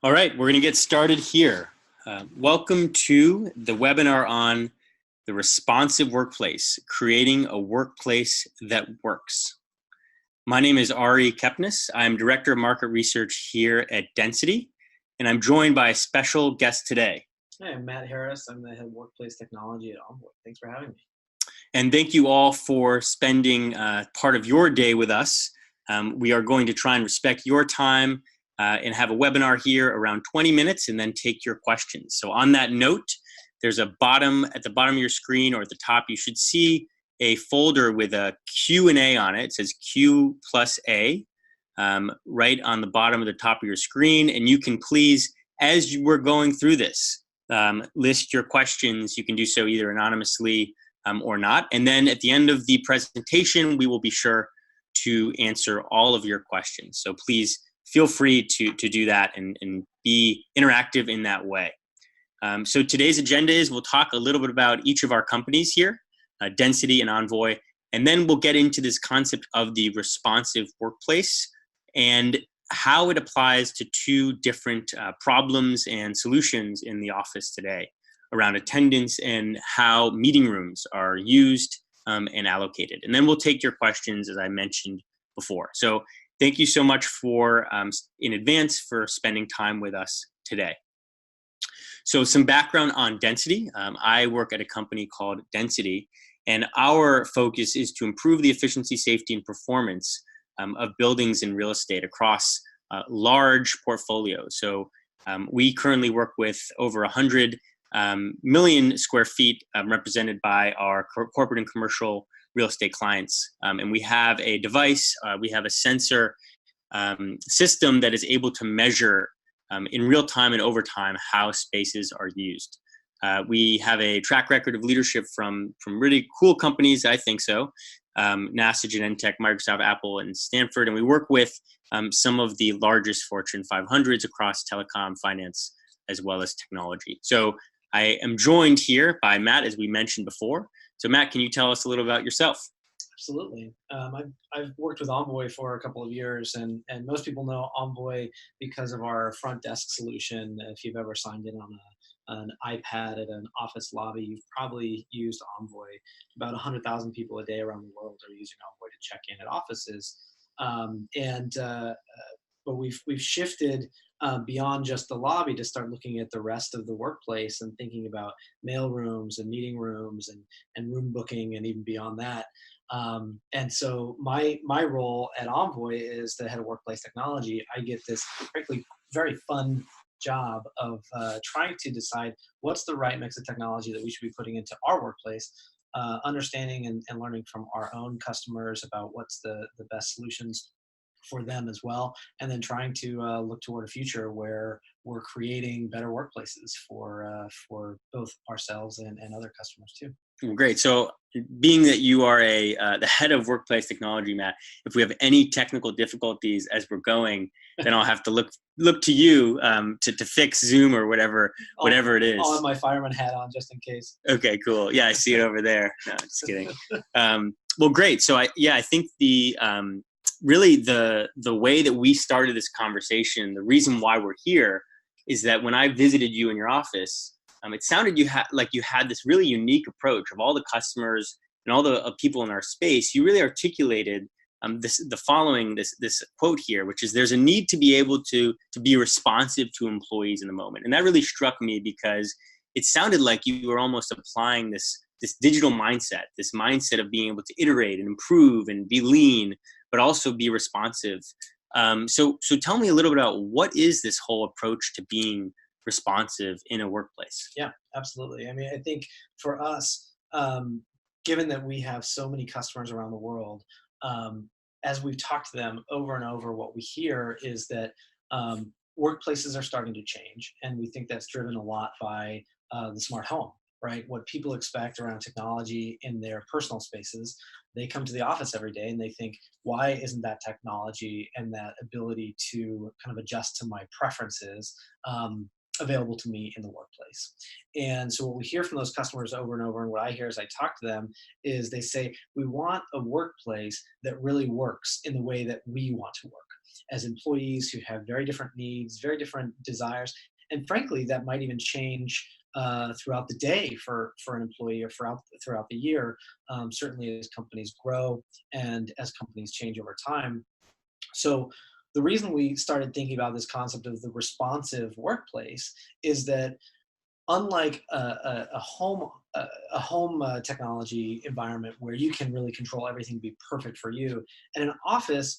All right, we're going to get started here. Welcome to the webinar on the responsive workplace, creating a workplace that works. My name is Ari Kepnes. I'm Director of Market Research here at Density, and I'm joined by a special guest today. Hi, I'm Matt Harris. I'm the head of workplace technology at Envoy. Thanks for having me. And thank you all for spending part of your day with us. We are going to try and respect your time and have a webinar here around 20 minutes and then take your questions. So on that note, there's at the bottom of your screen or at the top, you should see a folder with a Q&A on it. It says Q plus A right on the bottom of the top of your screen. And you can please, as we're going through this, list your questions. You can do so either anonymously or not. And then at the end of the presentation, we will be sure to answer all of your questions. So please feel free to do that and be interactive in that way. So today's agenda is we'll talk a little bit about each of our companies here, Density and Envoy, and then we'll get into this concept of the responsive workplace and how it applies to two different problems and solutions in the office today around attendance and how meeting rooms are used and allocated. And then we'll take your questions, as I mentioned before. So thank you so much for, in advance, for spending time with us today. So some background on Density. I work at a company called Density, and our focus is to improve the efficiency, safety, and performance of buildings and real estate across large portfolios. So we currently work with over 100 million square feet represented by our corporate and commercial real estate clients. And we have a device, we have a sensor system that is able to measure in real time and over time how spaces are used. We have a track record of leadership from really cool companies, I think so, NASA, Genentech, Microsoft, Apple, and Stanford. And we work with some of the largest Fortune 500s across telecom, finance, as well as technology. So I am joined here by Matt, as we mentioned before. So Matt, can you tell us a little about yourself? Absolutely. I've worked with Envoy for a couple of years, and most people know Envoy because of our front desk solution. If you've ever signed in on an iPad at an office lobby, you've probably used Envoy. About 100,000 people a day around the world are using Envoy to check in at offices. But we've shifted beyond just the lobby to start looking at the rest of the workplace and thinking about mail rooms and meeting rooms and room booking and even beyond that. And so my role at Envoy is the head of workplace technology. I get this frankly very fun job of trying to decide what's the right mix of technology that we should be putting into our workplace, understanding and learning from our own customers about what's the best solutions for them as well, and then trying to look toward a future where we're creating better workplaces for both ourselves and other customers too. Great. So being that you are the head of workplace technology, Matt, if we have any technical difficulties as we're going, then I'll have to look to you to fix Zoom or whatever it is. I'll have my fireman hat on just in case. Okay, cool. Yeah, I see it over there. No, just kidding. Well, great. So I think the really the way that we started this conversation, the reason why we're here is that when I visited you in your office, it sounded like you had this really unique approach of all the customers and all the people in our space. You really articulated the following quote here, which is there's a need to be able to be responsive to employees in the moment. And that really struck me because it sounded like you were almost applying this digital mindset, this mindset of being able to iterate and improve and be lean, but also be responsive. So tell me a little bit about what is this whole approach to being responsive in a workplace? Yeah, absolutely. I mean, I think for us, given that we have so many customers around the world, as we've talked to them over and over, what we hear is that workplaces are starting to change. And we think that's driven a lot by the smart home, right? What people expect around technology in their personal spaces. They come to the office every day and they think, why isn't that technology and that ability to kind of adjust to my preferences available to me in the workplace? And so what we hear from those customers over and over, and what I hear as I talk to them, is they say, we want a workplace that really works in the way that we want to work. as employees who have very different needs, very different desires, and frankly, that might even change throughout the day for an employee or throughout the year. Certainly, as companies grow and as companies change over time. So the reason we started thinking about this concept of the responsive workplace is that unlike a home technology environment where you can really control everything to be perfect for you, in an office,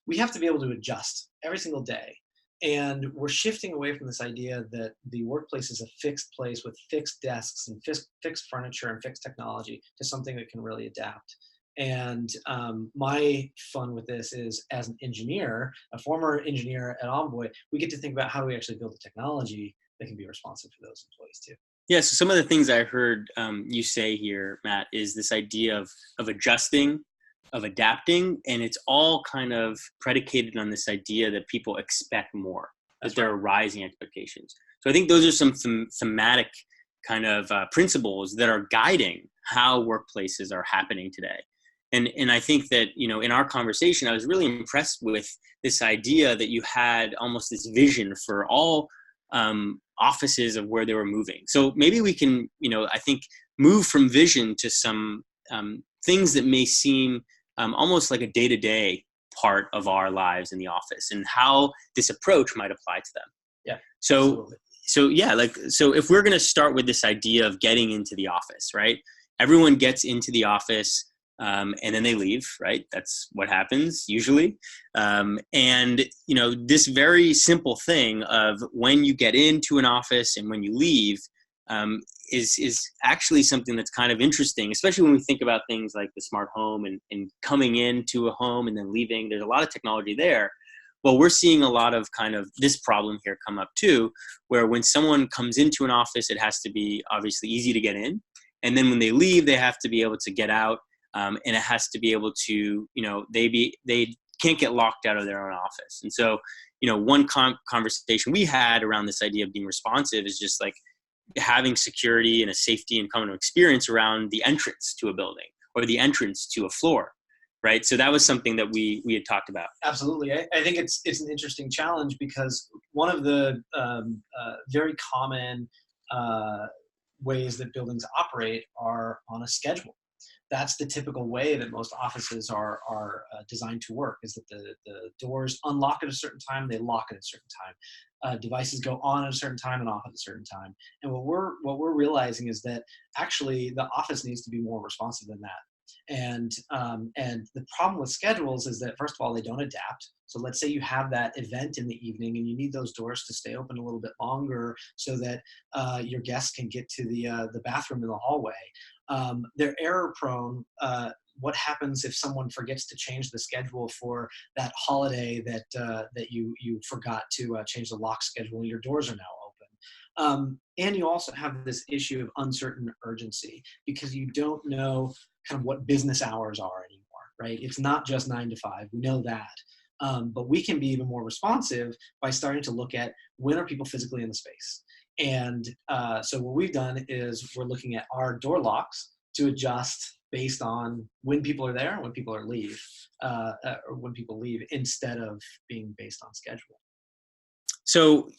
we have to be able to adjust every single day. And we're shifting away from this idea that the workplace is a fixed place with fixed desks and fixed furniture and fixed technology to something that can really adapt. And my fun with this is, as an engineer, a former engineer at Envoy, we get to think about how do we actually build a technology that can be responsive for those employees too. Yeah, so some of the things I heard you say here, Matt, is this idea of adjusting, of adapting, and it's all kind of predicated on this idea that people expect more, that there are rising expectations. So I think those are some thematic kind of principles that are guiding how workplaces are happening today. And I think that, in our conversation, I was really impressed with this idea that you had almost this vision for all offices of where they were moving. So maybe we can, I think, move from vision to some things that may seem almost like a day-to-day part of our lives in the office, and how this approach might apply to them. Yeah. So, absolutely. So if we're going to start with this idea of getting into the office, right? Everyone gets into the office. And then they leave, right? That's what happens usually. And, this very simple thing of when you get into an office and when you leave is actually something that's kind of interesting, especially when we think about things like the smart home and coming into a home and then leaving. There's a lot of technology there. Well, we're seeing a lot of kind of this problem here come up too, where when someone comes into an office, it has to be obviously easy to get in. And then when they leave, they have to be able to get out. And it has to be able to, they can't get locked out of their own office. And so, one conversation we had around this idea of being responsive is just like having security and a safety and common experience around the entrance to a building or the entrance to a floor, right? So that was something that we had talked about. Absolutely. I think it's an interesting challenge because one of the very common ways that buildings operate are on a schedule. That's the typical way that most offices are designed to work, is that the doors unlock at a certain time, they lock at a certain time. Devices go on at a certain time and off at a certain time. And what we're realizing is that actually the office needs to be more responsive than that. And the problem with schedules is that, first of all, they don't adapt. So let's say you have that event in the evening and you need those doors to stay open a little bit longer so that your guests can get to the bathroom in the hallway. They're error prone. What happens if someone forgets to change the schedule for that holiday that you forgot to change the lock schedule and your doors are now open? And you also have this issue of uncertain urgency because you don't know kind of what business hours are anymore, right? It's not just 9 to 5. We know that. But we can be even more responsive by starting to look at when are people physically in the space. And so what we've done is we're looking at our door locks to adjust based on when people are there and when people leave, or when people leave, instead of being based on schedule. So,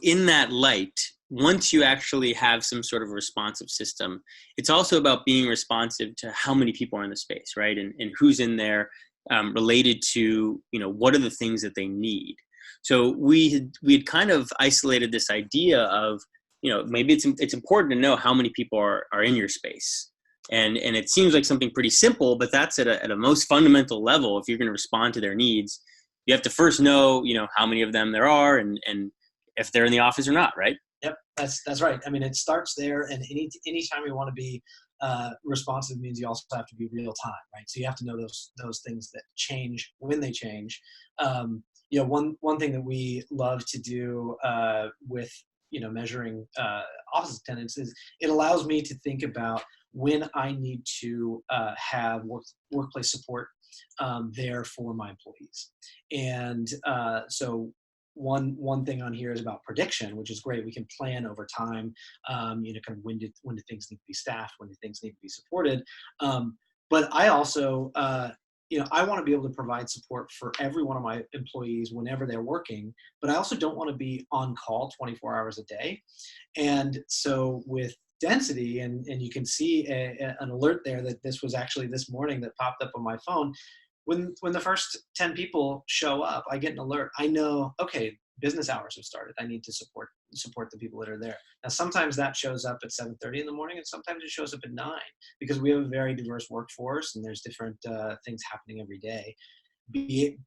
in that light, once you actually have some sort of responsive system, it's also about being responsive to how many people are in the space, right? And who's in there, related to, what are the things that they need. So we had kind of isolated this idea of, maybe it's important to know how many people are in your space. And it seems like something pretty simple, but that's at a most fundamental level. If you're going to respond to their needs, you have to first know, how many of them there are and if they're in the office or not, right? Yep, that's right. I mean, it starts there, and anytime we want to be responsive means you also have to be real time, right? So you have to know those things that change when they change. One thing that we love to do with measuring office attendance is it allows me to think about when I need to have workplace support there for my employees. And so one thing on here is about prediction, which is great. We can plan over time, kind of when do things need to be staffed, when do things need to be supported. But I also I want to be able to provide support for every one of my employees whenever they're working, but I also don't want to be on call 24 hours a day. And so with density, and you can see an alert there that this was actually this morning that popped up on my phone. When the first 10 people show up, I get an alert. I know, okay, business hours have started. I need to support the people that are there. Now, sometimes that shows up at 7:30 in the morning, and sometimes it shows up at 9, because we have a very diverse workforce and there's different things happening every day.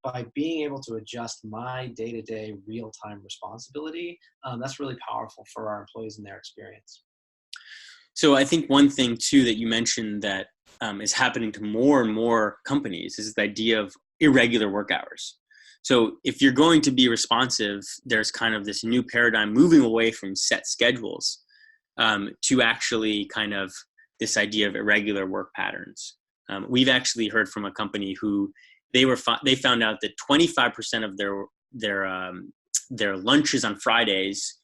By being able to adjust my day-to-day real-time responsibility, that's really powerful for our employees and their experience. So I think one thing too that you mentioned that is happening to more and more companies is the idea of irregular work hours. So if you're going to be responsive, there's kind of this new paradigm moving away from set schedules to actually kind of this idea of irregular work patterns. We've actually heard from a company who they found out that 25% of their lunches on Fridays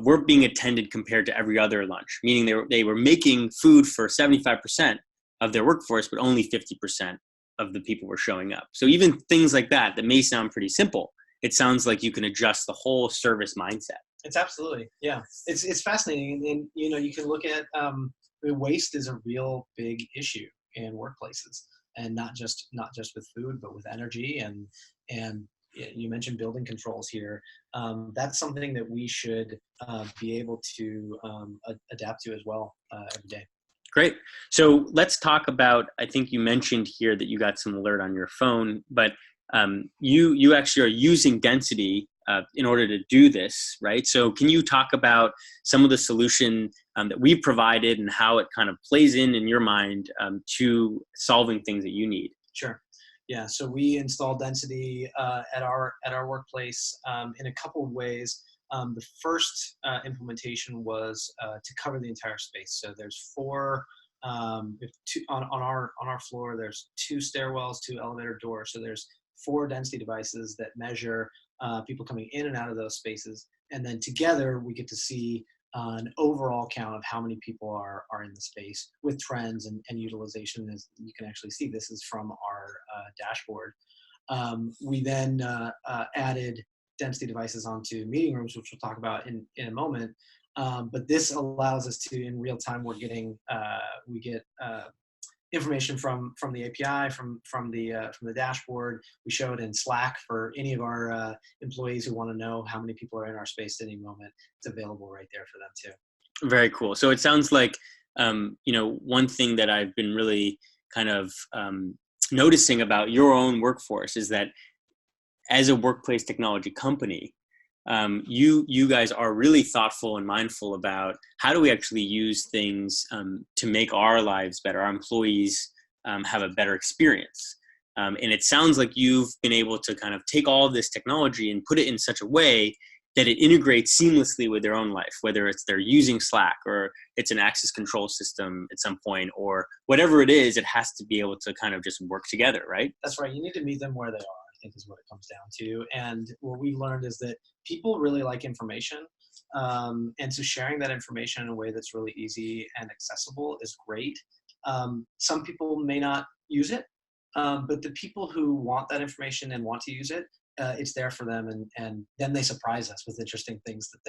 weren't being attended compared to every other lunch, meaning they were making food for 75% of their workforce, but only 50% of the people were showing up. So even things like that may sound pretty simple, it sounds like you can adjust the whole service mindset. It's absolutely, yeah. It's fascinating, and you can look at waste is a real big issue in workplaces, and not just with food, but with energy and you mentioned building controls here. That's something that we should be able to adapt to as well every day. Great. So let's talk about, I think you mentioned here that you got some alert on your phone, but you actually are using density in order to do this, right? So can you talk about some of the solution that we've provided and how it kind of plays in your mind to solving things that you need? Sure. Yeah. So we install density at our workplace in a couple of ways. The first implementation was to cover the entire space. So there's four. On our floor, there's 2 stairwells, 2 elevator doors. So there's 4 density devices that measure people coming in and out of those spaces, and then together we get to see an overall count of how many people are in the space with trends and utilization. As you can actually see, this is from our dashboard. We then added density devices onto meeting rooms, which we'll talk about in a moment. But this allows us to, in real time, we get information from the API, from the dashboard. We show it in Slack for any of our employees who want to know how many people are in our space at any moment. It's available right there for them too. Very cool. So it sounds like one thing that I've been really kind of noticing about your own workforce is that as a workplace technology company, you guys are really thoughtful and mindful about how do we actually use things to make our lives better, our employees have a better experience. And it sounds like you've been able to kind of take all of this technology and put it in such a way that it integrates seamlessly with their own life, whether it's they're using Slack or it's an access control system at some point, or whatever it is, it has to be able to kind of just work together, right? That's right. You need to meet them where they are, I think, is what it comes down to. And what we learned is that people really like information. And so sharing that information in a way that's really easy and accessible is great. Some people may not use it, but the people who want that information and want to use it, it's there for them, and then they surprise us with interesting things that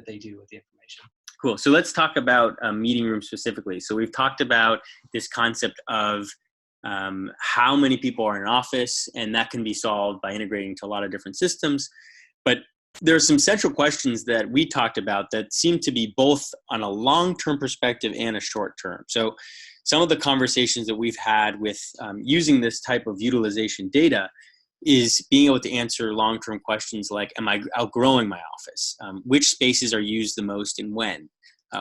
they do with the information. Cool. So let's talk about meeting rooms specifically. So we've talked about this concept of how many people are in an office, and that can be solved by integrating to a lot of different systems. But there are some central questions that we talked about that seem to be both on a long-term perspective and a short-term. So some of the conversations that we've had with using this type of utilization data is being able to answer long-term questions like, am I outgrowing my office? Which spaces are used the most and when?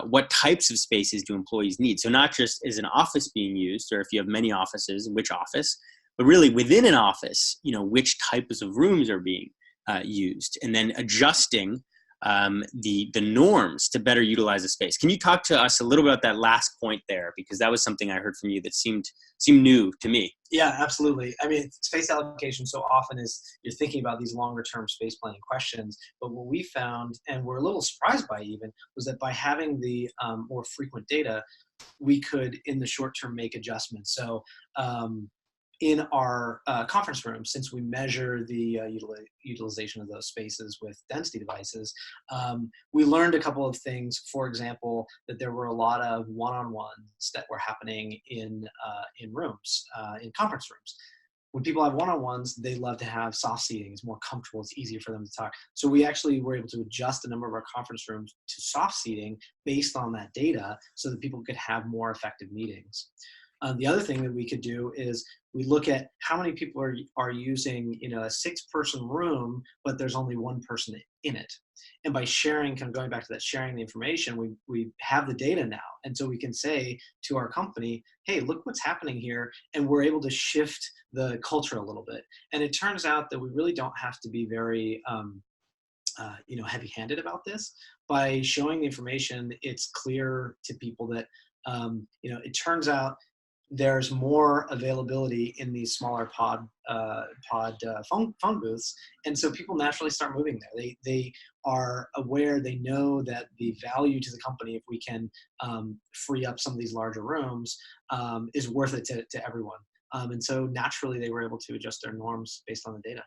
What types of spaces do employees need? So not just is an office being used, or if you have many offices, which office, but really within an office, which types of rooms are being used, and then adjusting the norms to better utilize the space. Can you talk to us a little bit about that last point there? Because that was something I heard from you that seemed new to me. Yeah, absolutely. I mean, space allocation so often is you're thinking about these longer term space planning questions. But what we found, and we're a little surprised by even, was that by having the more frequent data, we could, in the short term, make adjustments. So in our conference rooms, since we measure the utilization of those spaces with density devices, we learned a couple of things. For example, that there were a lot of one-on-ones that were happening in rooms, in conference rooms. When people have one-on-ones, they love to have soft seating. It's more comfortable. It's easier for them to talk. So we actually were able to adjust the number of our conference rooms to soft seating based on that data so that people could have more effective meetings. The other thing that we could do is we look at how many people are using, a 6-person room, but there's only one person in it. And by sharing, kind of going back to that sharing the information, we have the data now. And so we can say to our company, hey, look what's happening here. And we're able to shift the culture a little bit. And it turns out that we really don't have to be very, heavy-handed about this. By showing the information, it's clear to people that, it turns out there's more availability in these smaller pod phone booths, and so people naturally start moving there. They are aware. They know that the value to the company, if we can free up some of these larger rooms, is worth it to everyone. And so naturally, they were able to adjust their norms based on the data.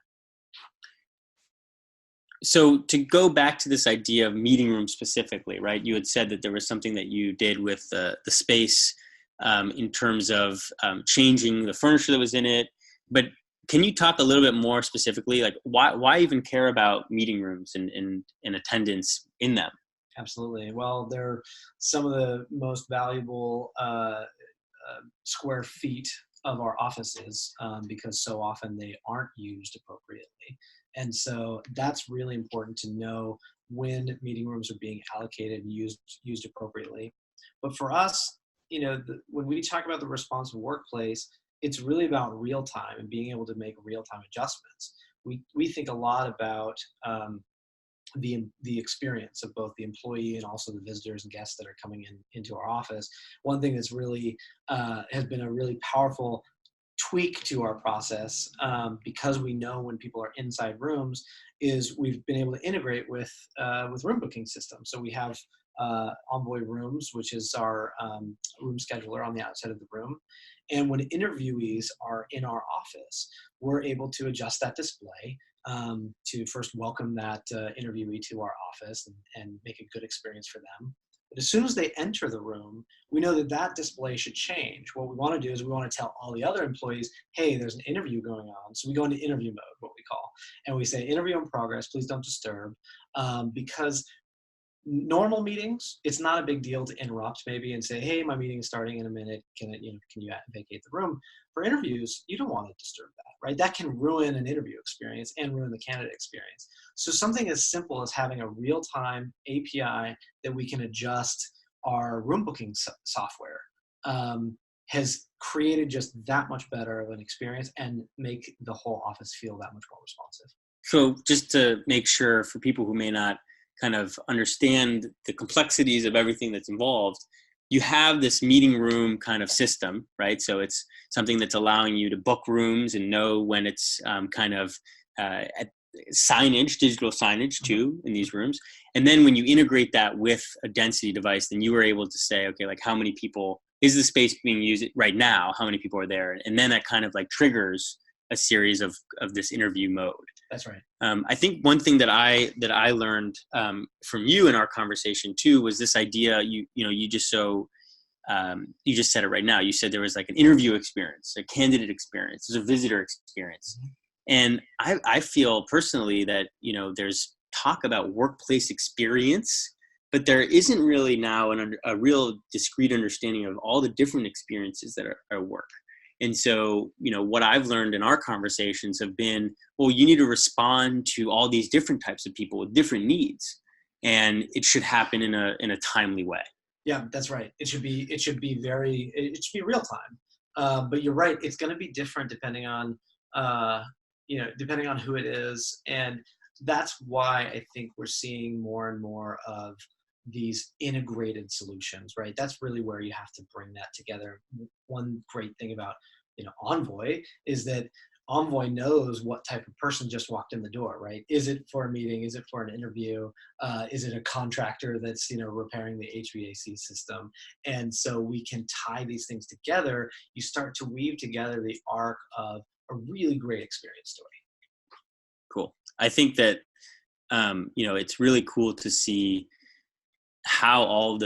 So to go back to this idea of meeting room specifically, right? You had said that there was something that you did with the space. In terms of changing the furniture that was in it. But can you talk a little bit more specifically, like why even care about meeting rooms and attendance in them? Absolutely. Well, they're some of the most valuable square feet of our offices because so often they aren't used appropriately. And so that's really important to know when meeting rooms are being allocated and used appropriately. But for us, when we talk about the responsive workplace, it's really about real time and being able to make real time adjustments. We think a lot about the experience of both the employee and also the visitors and guests that are coming into our office. One thing that's really has been a really powerful tweak to our process, because we know when people are inside rooms, is we've been able to integrate with room booking systems. So we have Envoy Rooms, which is our room scheduler on the outside of the room. And when interviewees are in our office, we're able to adjust that display to first welcome that interviewee to our office and make a good experience for them. But as soon as they enter the room, we know that display should change. What we want to do is we want to tell all the other employees, hey, there's an interview going on. So we go into interview mode, what we call, and we say, interview in progress, please don't disturb, because normal meetings, it's not a big deal to interrupt maybe and say, hey, my meeting is starting in a minute. Can you vacate the room? For interviews, you don't want to disturb that, right? That can ruin an interview experience and ruin the candidate experience. So something as simple as having a real-time API that we can adjust our room booking software has created just that much better of an experience and make the whole office feel that much more responsive. So just to make sure for people who may not kind of understand the complexities of everything that's involved, you have this meeting room kind of system, right? So it's something that's allowing you to book rooms and know when it's at signage, digital signage too, in these rooms. And then when you integrate that with a density device, then you were able to say, okay, like how many people is the space being used right now? How many people are there? And then that kind of like triggers a series of this interview mode. That's right. I think one thing that I learned from you in our conversation too was this idea. You just said it right now. You said there was like an interview experience, a candidate experience, there's a visitor experience, and I feel personally that there's talk about workplace experience, but there isn't really now a real discrete understanding of all the different experiences that are at work. And so, what I've learned in our conversations have been, well, you need to respond to all these different types of people with different needs, and it should happen in a timely way. Yeah, that's right. It should be real time. But you're right. It's going to be different depending on who it is, and that's why I think we're seeing more and more of these integrated solutions, right? That's really where you have to bring that together. One great thing about Envoy is that Envoy knows what type of person just walked in the door, right? Is it for a meeting? Is it for an interview? Is it a contractor that's, repairing the HVAC system? And so we can tie these things together. You start to weave together the arc of a really great experience story. Cool. I think that, it's really cool to see how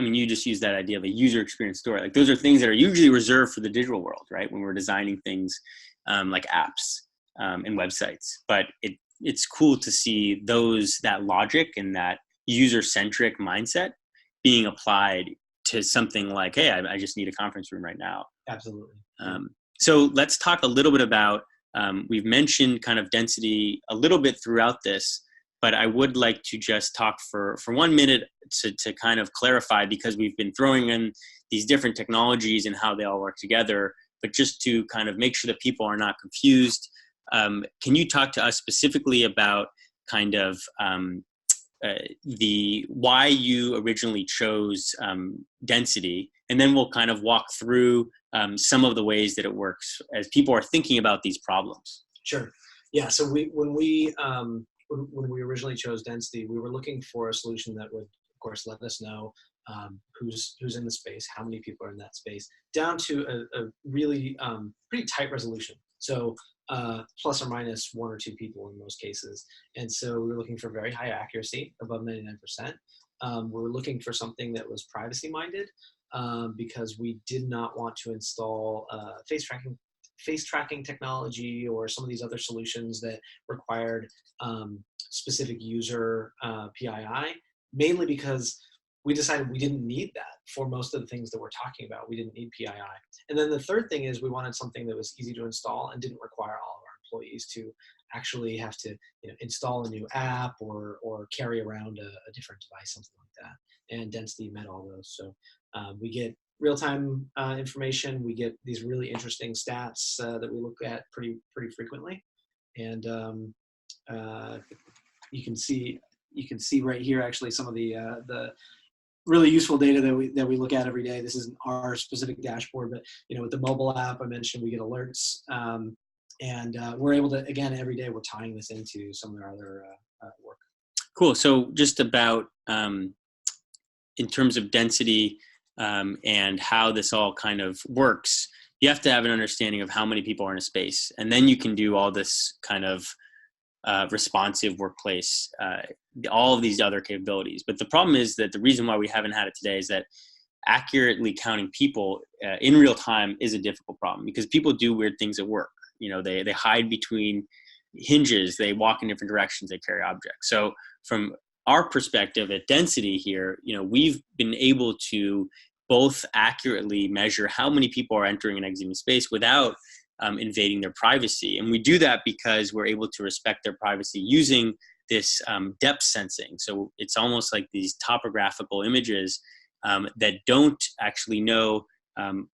you just used that idea of a user experience story. Like those are things that are usually reserved for the digital world, right? When we're designing things like apps and websites. But it's cool to see that logic and that user-centric mindset being applied to something like, hey, I just need a conference room right now. Absolutely. So let's talk a little bit about, we've mentioned kind of density a little bit throughout this, but I would like to just talk for 1 minute to kind of clarify, because we've been throwing in these different technologies and how they all work together, but just to kind of make sure that people are not confused. Can you talk to us specifically about kind of why you originally chose density, and then we'll kind of walk through some of the ways that it works as people are thinking about these problems. Sure. Yeah. So when we originally chose density, we were looking for a solution that would, of course, let us know who's in the space, how many people are in that space, down to a really pretty tight resolution. So plus or minus 1 or 2 people in most cases. And so we were looking for very high accuracy, above 99%. We were looking for something that was privacy minded, because we did not want to install face tracking technology or some of these other solutions that required specific user PII, mainly because we decided we didn't need that for most of the things that we're talking about. We didn't need PII. And then the third thing is we wanted something that was easy to install and didn't require all of our employees to actually have to install a new app or carry around a different device, something like that. And density met all those. So we get real-time information. We get these really interesting stats that we look at pretty frequently. And you can see right here actually some of the really useful data that we look at every day. This isn't our specific dashboard, but with the mobile app I mentioned, we get alerts, and we're able to, again, every day we're tying this into some of our other work. Cool. So just about in terms of density and how this all kind of works, you have to have an understanding of how many people are in a space, and then you can do all this kind of responsive workplace, all of these other capabilities. But the problem is that the reason why we haven't had it today is that accurately counting people in real time is a difficult problem, because people do weird things at work. They hide between hinges, they walk in different directions, they carry objects. So from our perspective at density here, we've been able to both accurately measure how many people are entering and exiting space without invading their privacy. And we do that because we're able to respect their privacy using this depth sensing. So it's almost like these topographical images that don't actually know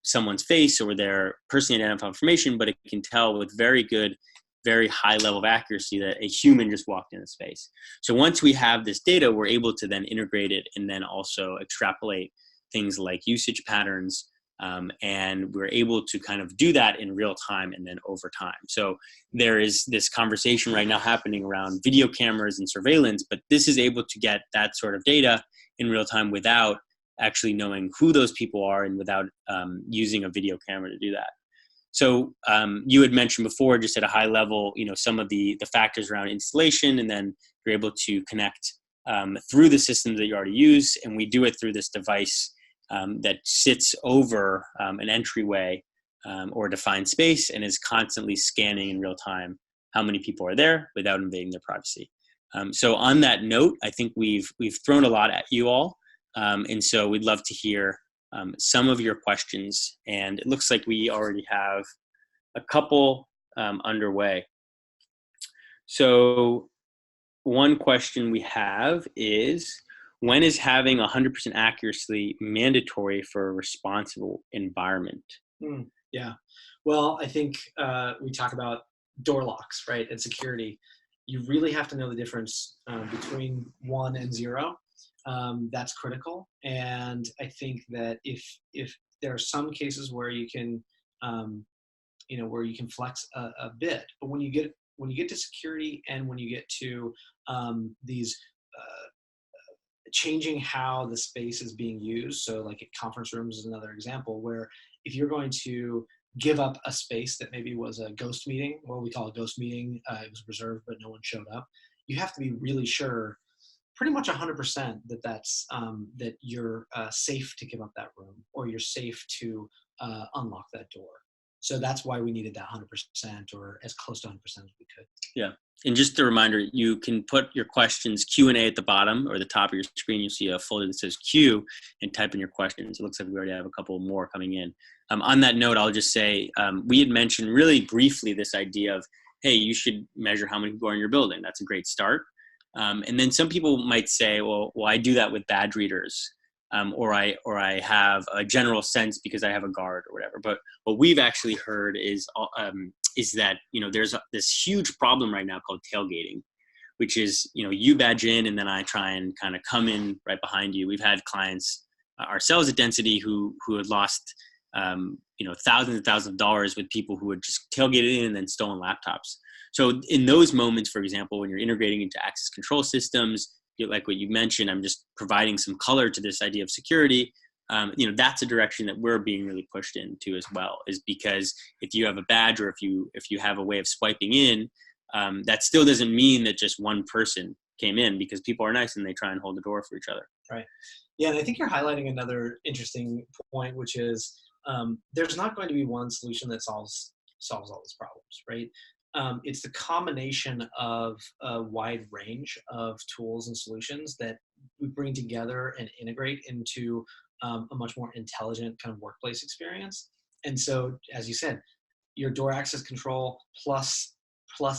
someone's face or their personally identifiable information, but it can tell with very good, very high level of accuracy that a human just walked into space. So once we have this data, we're able to then integrate it and then also extrapolate things like usage patterns. And we're able to kind of do that in real time and then over time. So there is this conversation right now happening around video cameras and surveillance, but this is able to get that sort of data in real time without actually knowing who those people are and without using a video camera to do that. So you had mentioned before, just at a high level, some of the factors around installation, and then you're able to connect through the systems that you already use. And we do it through this device that sits over an entryway or defined space and is constantly scanning in real time how many people are there without invading their privacy. So on that note, I think we've thrown a lot at you all. And so we'd love to hear some of your questions. And it looks like we already have a couple underway. So one question we have is, when is having 100% accuracy mandatory for a responsible environment? Yeah. Well, I think we talk about door locks, right, and security. You really have to know the difference between 1 and 0. That's critical. And I think that if there are some cases where you can where you can flex a bit. But when you get to security, and when you get to these changing how the space is being used. So like at conference rooms is another example where if you're going to give up a space that maybe was a ghost meeting, what we call a ghost meeting, it was reserved, but no one showed up. You have to be really sure, pretty much 100%, that you're safe to give up that room, or you're safe to unlock that door. So that's why we needed that 100%, or as close to 100% as we could. Yeah. And just a reminder, you can put your questions Q&A at the bottom or the top of your screen. You'll see a folder that says Q, and type in your questions. It looks like we already have a couple more coming in. On that note, I'll just say we had mentioned really briefly this idea of, hey, you should measure how many people are in your building. That's a great start. And then some people might say, well, I do that with badge readers. Or I have a general sense because I have a guard or whatever. But what we've actually heard is that there's this huge problem right now called tailgating, which is you badge in and then I try and kind of come in right behind you. We've had clients ourselves at Density who had lost thousands and thousands of dollars with people who had just tailgated in and then stolen laptops. So in those moments, for example, when you're integrating into access control systems, like what you mentioned, I'm just providing some color to this idea of security. That's a direction that we're being really pushed into as well, is because if you have a badge, or if you have a way of swiping in, that still doesn't mean that just one person came in, because people are nice and they try and hold the door for each other. Right. Yeah. And I think you're highlighting another interesting point, which is there's not going to be one solution that solves all these problems, right? It's the combination of a wide range of tools and solutions that we bring together and integrate into a much more intelligent kind of workplace experience. And so, as you said, your door access control plus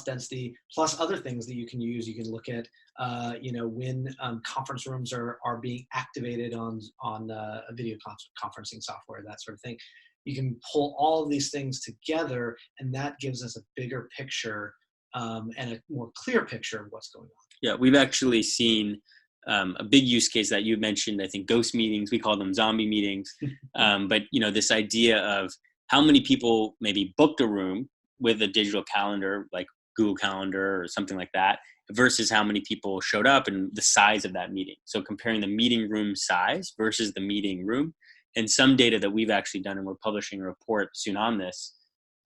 Density plus other things that you can use. You can look at when conference rooms are being activated on a video conferencing software, that sort of thing. You can pull all of these things together, and that gives us a bigger picture and a more clear picture of what's going on. Yeah, we've actually seen a big use case that you mentioned. I think ghost meetings, we call them zombie meetings. But this idea of how many people maybe booked a room with a digital calendar like Google Calendar or something like that, versus how many people showed up and the size of that meeting. So comparing the meeting room size versus the meeting room. And some data that we've actually done, and we're publishing a report soon on this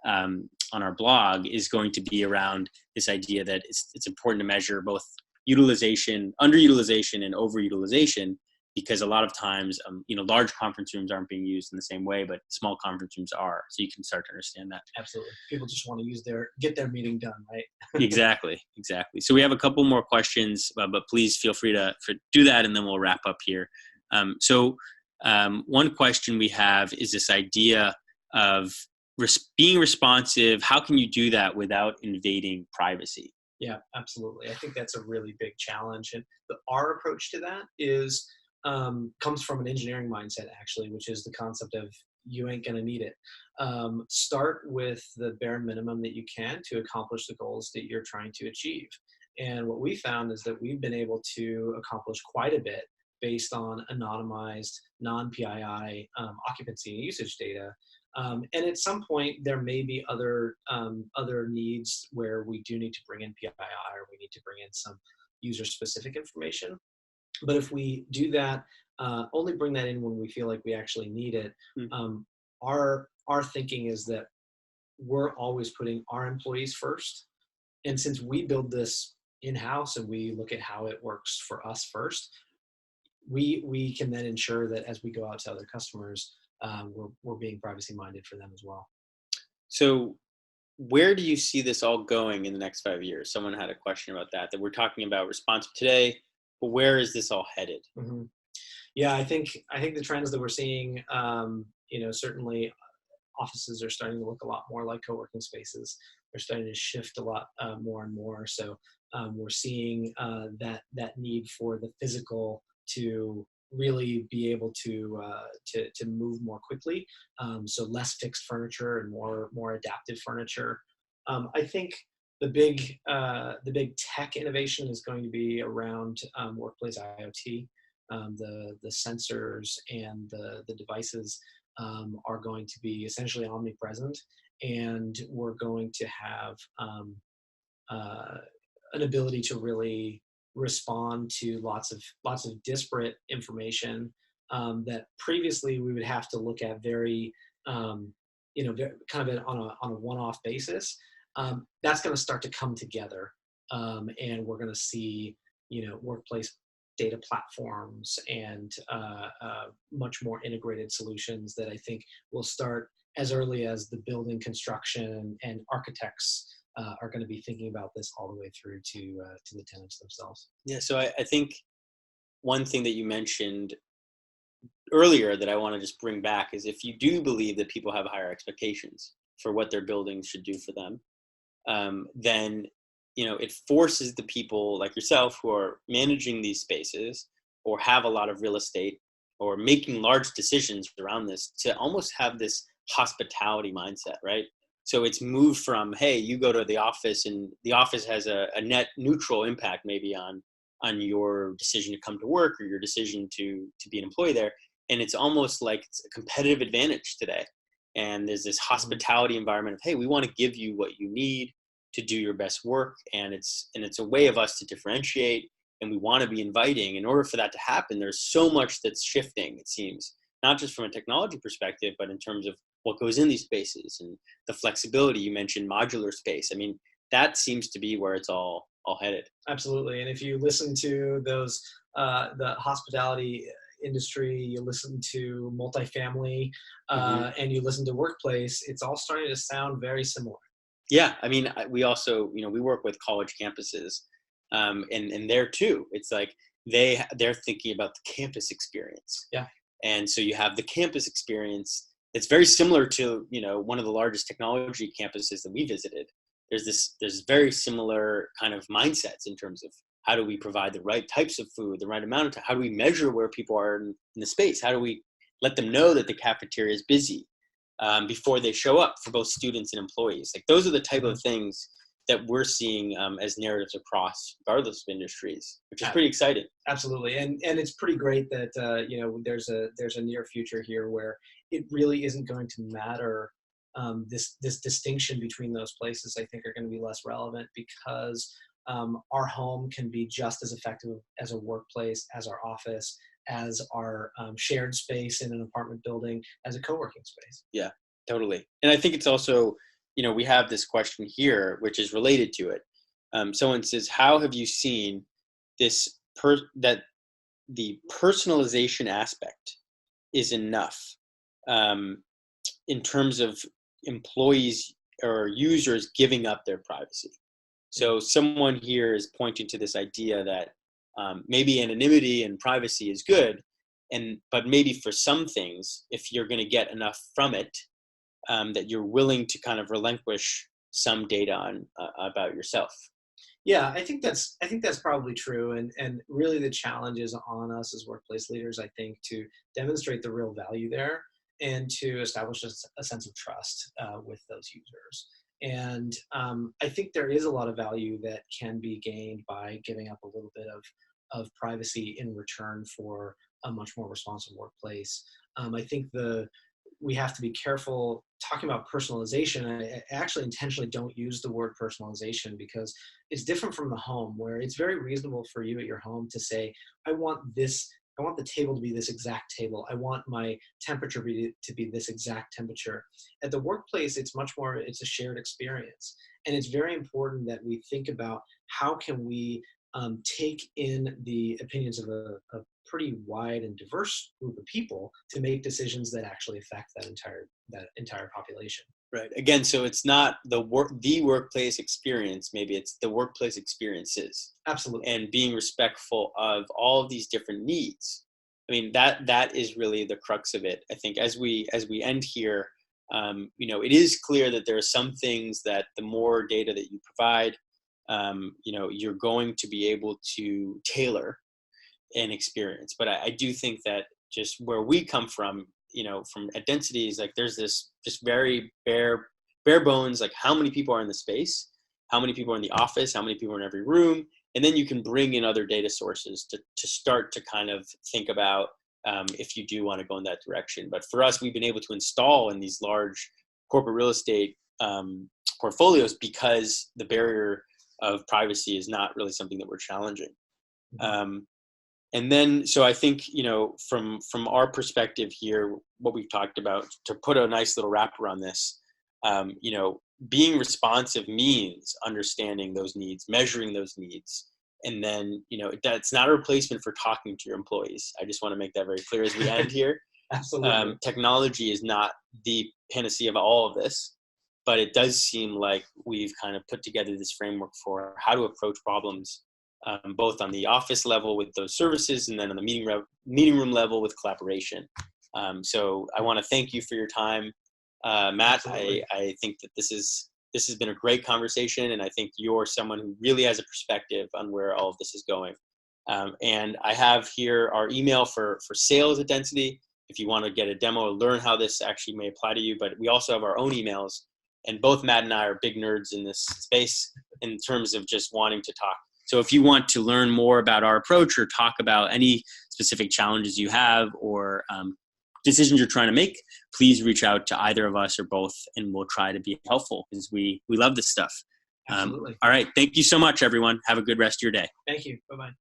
on our blog, is going to be around this idea that it's important to measure both utilization, underutilization, and overutilization, because a lot of times, large conference rooms aren't being used in the same way, but small conference rooms are. So you can start to understand that. Absolutely. People just want to get their meeting done, right? Exactly. So we have a couple more questions, but please feel free to do that, and then we'll wrap up here. One question we have is this idea of being responsive. How can you do that without invading privacy? Yeah, absolutely. I think that's a really big challenge. And our approach to that is comes from an engineering mindset, actually, which is the concept of you ain't going to need it. Start with the bare minimum that you can to accomplish the goals that you're trying to achieve. And what we found is that we've been able to accomplish quite a bit based on anonymized, non-PII occupancy and usage data. And at some point, there may be other needs where we do need to bring in PII, or we need to bring in some user-specific information. But if we do that, only bring that in when we feel like we actually need it. Our thinking is that we're always putting our employees first. And since we build this in-house and we look at how it works for us first, we can then ensure that as we go out to other customers, we're being privacy minded for them as well. So where do you see this all going in the next 5 years? Someone had a question about that we're talking about responsive today, but where is this all headed? Mm-hmm. Yeah, I think the trends that we're seeing, certainly offices are starting to look a lot more like co-working spaces. They're starting to shift a lot more and more. So we're seeing that need for the physical to really be able to move more quickly. So less fixed furniture and more adaptive furniture. I think the big tech innovation is going to be around workplace IoT. The sensors and the devices are going to be essentially omnipresent, and we're going to have an ability to really respond to lots of disparate information that previously we would have to look at very kind of on a one-off basis. That's going to start to come together, and we're going to see workplace data platforms and much more integrated solutions that I think will start as early as the building construction, and architects are going to be thinking about this all the way through to the tenants themselves. Yeah, so I think one thing that you mentioned earlier that I want to just bring back is, if you do believe that people have higher expectations for what their buildings should do for them, then it forces the people like yourself who are managing these spaces or have a lot of real estate or making large decisions around this to almost have this hospitality mindset, right? So it's moved from, hey, you go to the office and the office has a net neutral impact maybe on your decision to come to work or your decision to be an employee there. And it's almost like it's a competitive advantage today. And there's this hospitality environment of, hey, we want to give you what you need to do your best work. And it's a way of us to differentiate, and we want to be inviting. In order for that to happen, there's so much that's shifting, it seems, not just from a technology perspective, but in terms of what goes in these spaces and the flexibility. You mentioned modular space. I mean, that seems to be where it's all headed. Absolutely. And if you listen to those, the hospitality industry, you listen to multifamily, and you listen to workplace, it's all starting to sound very similar. Yeah. I mean, we also, we work with college campuses, and there too, it's like they're thinking about the campus experience. Yeah. And so you have the campus experience. It's very similar to, one of the largest technology campuses that we visited. There's very similar kind of mindsets in terms of how do we provide the right types of food, the right amount of time? How do we measure where people are in the space? How do we let them know that the cafeteria is busy before they show up for both students and employees? Like, those are the type of things that we're seeing as narratives across, regardless of industries, which is pretty exciting. Absolutely, and it's pretty great that there's a near future here where it really isn't going to matter. This distinction between those places, I think, are going to be less relevant, because our home can be just as effective as a workplace, as our office, as our shared space in an apartment building, as a co-working space. Yeah, totally. And I think it's also, we have this question here, which is related to it. Someone says, how have you seen this, that the personalization aspect is enough in terms of employees or users giving up their privacy? So someone here is pointing to this idea that maybe anonymity and privacy is good, but maybe for some things, if you're going to get enough from it, that you're willing to kind of relinquish some data on about yourself. Yeah, I think that's probably true, and really the challenge is on us as workplace leaders, I think, to demonstrate the real value there and to establish a sense of trust with those users. And I think there is a lot of value that can be gained by giving up a little bit of privacy in return for a much more responsive workplace. I think we have to be careful talking about personalization. I actually intentionally don't use the word personalization, because it's different from the home, where it's very reasonable for you at your home to say, I want the table to be this exact table. I want my temperature to be this exact temperature. At the workplace, it's a shared experience. And it's very important that we think about how can we take in the opinions of a pretty wide and diverse group of people to make decisions that actually affect that entire population. Right. Again, so it's not the workplace experience. Maybe it's the workplace experiences. Absolutely. And being respectful of all of these different needs. I mean, that is really the crux of it. I think as we end here, it is clear that there are some things that the more data that you provide, you're going to be able to tailor an experience. But I do think that just where we come from, from at Density, is like there's this just very bare bones, like how many people are in the space, how many people are in the office, how many people are in every room, and then you can bring in other data sources to start to kind of think about if you do want to go in that direction. But for us, we've been able to install in these large corporate real estate portfolios because the barrier of privacy is not really something that we're challenging. And then, so I think, from our perspective here, what we've talked about, to put a nice little wrapper on this, being responsive means understanding those needs, measuring those needs. And then, that's not a replacement for talking to your employees. I just want to make that very clear as we end here. Absolutely. Technology is not the panacea of all of this, but it does seem like we've kind of put together this framework for how to approach problems, both on the office level with those services and then on the meeting room level with collaboration. So I want to thank you for your time, Matt. I think that this has been a great conversation, and I think you're someone who really has a perspective on where all of this is going. And I have here our email for sales at Density if you want to get a demo or learn how this actually may apply to you. But we also have our own emails, and both Matt and I are big nerds in this space in terms of just wanting to talk. So if you want to learn more about our approach or talk about any specific challenges you have or decisions you're trying to make, please reach out to either of us or both, and we'll try to be helpful because we love this stuff. Absolutely. All right. Thank you so much, everyone. Have a good rest of your day. Thank you. Bye-bye.